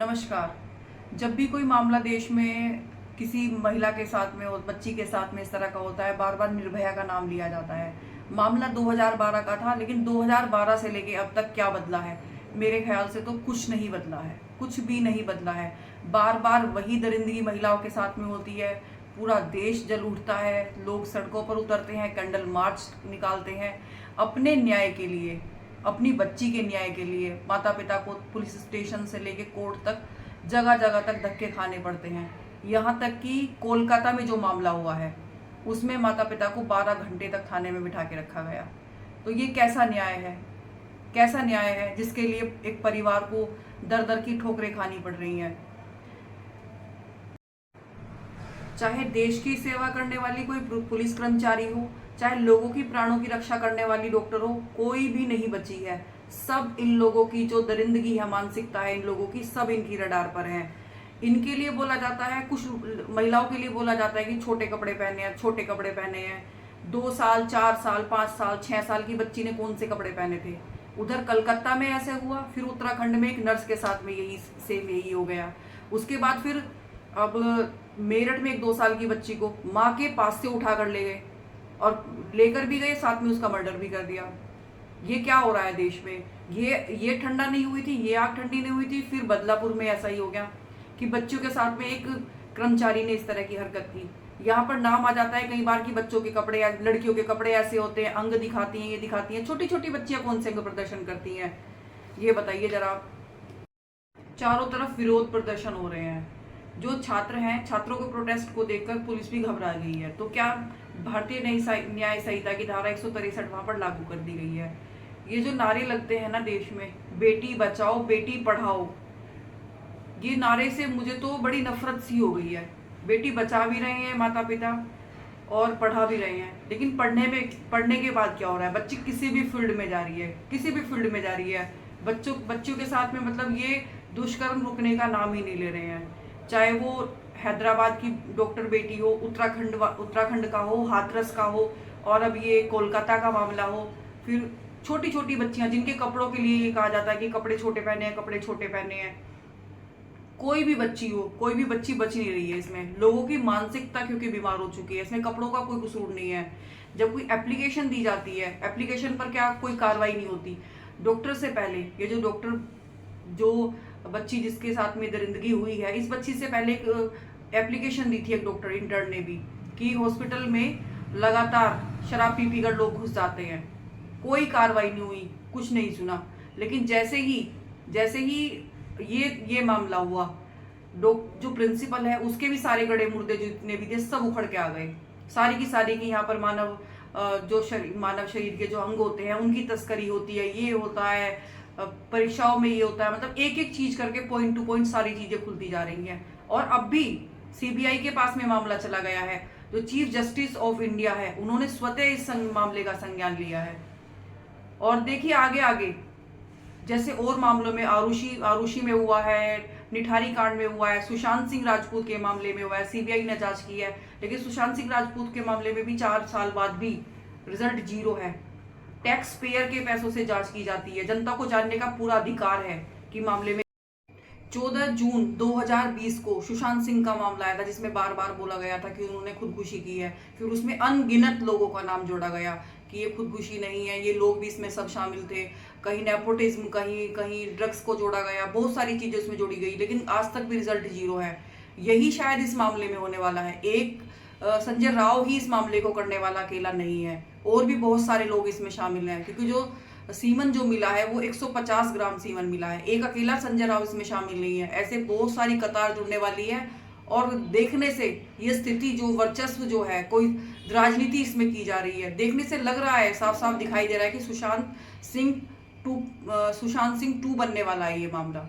नमस्कार। जब भी कोई मामला देश में किसी महिला के साथ में और बच्ची के साथ में इस तरह का होता है, बार बार निर्भया का नाम लिया जाता है। मामला 2012 का था, लेकिन 2012 से लेके अब तक क्या बदला है? मेरे ख्याल से तो कुछ नहीं बदला है, कुछ भी नहीं बदला है। बार बार वही दरिंदगी महिलाओं के साथ में होती है। पूरा देश जल उठता है, लोग सड़कों पर उतरते हैं, कैंडल मार्च निकालते हैं अपने न्याय के लिए, अपनी बच्ची के न्याय के लिए। माता पिता को पुलिस स्टेशन से लेके कोर्ट तक जगह जगह तक धक्के खाने पड़ते हैं। यहाँ तक कि कोलकाता में जो मामला हुआ है उसमें माता पिता को 12 घंटे तक थाने में बिठा के रखा गया। तो ये कैसा न्याय है? कैसा न्याय है जिसके लिए एक परिवार को दर दर की ठोकरें खानी पड़ रही हैं? चाहे देश की सेवा करने वाली कोई पुलिस कर्मचारी हो, चाहे लोगों की प्राणों की रक्षा करने वाली डॉक्टर हो, कोई भी नहीं बची है। सब इन लोगों की जो दरिंदगी है, मानसिकता है इन लोगों की, सब इनकी रडार पर है। इनके लिए बोला जाता है, कुछ महिलाओं के लिए बोला जाता है कि छोटे कपड़े पहने हैं, छोटे कपड़े पहने हैं। 2 साल, 4 साल, 5 साल, 6 साल की बच्ची ने कौन से कपड़े पहने थे? उधर कलकत्ता में ऐसे हुआ, फिर उत्तराखंड में एक नर्स के साथ में यही सेम यही हो गया। उसके बाद फिर अब मेरठ में एक 2 साल की बच्ची को माँ के पास से उठा कर ले गए, और लेकर भी गए, साथ में उसका मर्डर भी कर दिया। ये क्या हो रहा है देश में? ये ठंडा नहीं हुई थी, ये आग ठंडी नहीं हुई थी, फिर बदलापुर में ऐसा ही हो गया कि बच्चों के साथ में एक कर्मचारी ने इस तरह की हरकत की। यहाँ पर नाम आ जाता है कई बार कि बच्चों के कपड़े, लड़कियों के कपड़े ऐसे होते हैं, अंग दिखाती हैं, ये दिखाती हैं। छोटी छोटी बच्चियां कौन से अंग प्रदर्शन करती हैं? ये बताइए जरा। चारों तरफ विरोध प्रदर्शन हो रहे हैं। जो छात्र हैं, छात्रों के प्रोटेस्ट को देखकर पुलिस भी घबरा गई है। तो क्या भारतीय न्याय संहिता की धारा 163 वहां पर लागू कर दी गई है? ये जो नारे लगते हैं ना देश में, बेटी बचाओ बेटी पढ़ाओ, ये नारे से मुझे तो बड़ी नफरत सी हो गई है। बेटी बचा भी रहे हैं माता पिता और पढ़ा भी रहे हैं, लेकिन पढ़ने के बाद क्या हो रहा है? बच्ची किसी भी फील्ड में जा रही है, किसी भी फील्ड में जा रही है। बच्चों के साथ में मतलब ये दुष्कर्म रुकने का नाम ही नहीं ले रहे हैं। चाहे वो हैदराबाद की डॉक्टर बेटी हो, उत्तराखंड का हो, हाथरस का हो, और अब ये कोलकाता का मामला हो। फिर छोटी छोटी बच्चियां जिनके कपड़ों के लिए ये कहा जाता है कि कपड़े छोटे पहने हैं, कपड़े छोटे पहने हैं। कोई भी बच्ची हो, कोई भी बच्ची बच नहीं रही है इसमें। लोगों की मानसिकता क्योंकि बीमार हो चुकी है, इसमें कपड़ों का कोई कसूर नहीं है। जब कोई एप्लीकेशन दी जाती है, एप्लीकेशन पर क्या कोई कार्रवाई नहीं होती? डॉक्टर से पहले, ये जो डॉक्टर, जो बच्ची जिसके साथ में दरिंदगी हुई है, इस बच्ची से पहले एक एप्लीकेशन दी थी एक डॉक्टर इंटर्न ने भी, कि हॉस्पिटल में लगातार शराब पी कर लोग घुस जाते हैं। कोई कार्रवाई नहीं हुई, कुछ नहीं सुना। लेकिन जैसे ही ये मामला हुआ, जो प्रिंसिपल है उसके भी सारे गड़े मुर्दे जितने भी थे सब उखड़ के आ गए। सारी की सारी की यहाँ पर मानव शरीर के जो अंग होते हैं उनकी तस्करी होती है, ये होता है, परीक्षाओं में ये होता है। मतलब एक एक चीज करके पॉइंट टू पॉइंट सारी चीजें खुलती जा रही हैं। और अब भी सीबीआई के पास में मामला चला गया है। जो चीफ जस्टिस ऑफ इंडिया है, उन्होंने स्वतः इस मामले का संज्ञान लिया है। और देखिए आगे आगे जैसे और मामलों में, आरुषि में हुआ है, निठारी कांड में हुआ है, सुशांत सिंह राजपूत के मामले में हुआ है, सीबीआई ने जांच की है। लेकिन सुशांत सिंह राजपूत के मामले में भी 4 साल बाद भी रिजल्ट 0 है। टैक्स पेयर के पैसों से जांच की जाती है। जनता को जानने का पूरा अधिकार है कि मामले में 14 जून 2020 को सुशांत सिंह का मामला आया था, जिसमें बार बार बोला गया था कि उन्होंने खुदकुशी की है। फिर उसमें अनगिनत लोगों का नाम जोड़ा गया कि ये खुदकुशी नहीं है, ये लोग भी इसमें सब शामिल थे। कहीं नेपोटिज्म, कहीं कहीं ड्रग्स को जोड़ा गया, बहुत सारी चीजें उसमें जोड़ी गई, लेकिन आज तक भी रिजल्ट 0 है। यही शायद इस मामले में होने वाला है। एक संजय राव ही इस मामले को करने वाला अकेला नहीं है, और भी बहुत सारे लोग इसमें शामिल हैं। क्योंकि जो सीमन जो मिला है वो 150 ग्राम सीमन मिला है, एक अकेला संजय राव इसमें शामिल नहीं है। ऐसे बहुत सारी कतार जुड़ने वाली है। और देखने से ये स्थिति, जो वर्चस्व जो है, कोई राजनीति इसमें की जा रही है, देखने से लग रहा है, साफ साफ दिखाई दे रहा है कि सुशांत सिंह 2 बनने वाला है ये मामला।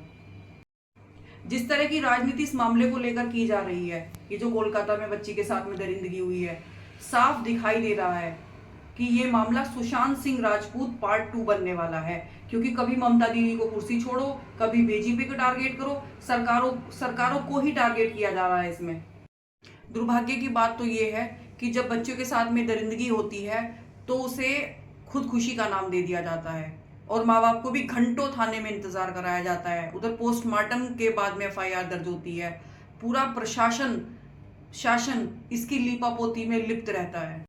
जिस तरह की राजनीति इस मामले को लेकर की जा रही है, ये जो कोलकाता में बच्ची के साथ में दरिंदगी हुई है, साफ दिखाई दे रहा है कि ये मामला सुशांत सिंह राजपूत पार्ट 2 बनने वाला है। क्योंकि कभी ममता दीदी को कुर्सी छोड़ो, कभी बीजेपी को टारगेट करो, सरकारों को ही टारगेट किया जा रहा है इसमें। दुर्भाग्य की बात तो ये है कि जब बच्चों के साथ में दरिंदगी होती है तो उसे खुदकुशी का नाम दे दिया जाता है। और माँ बाप को भी घंटों थाने में इंतजार कराया जाता है। उधर पोस्टमार्टम के बाद में एफआईआर दर्ज होती है। पूरा प्रशासन शासन इसकी लीपापोती में लिप्त रहता है।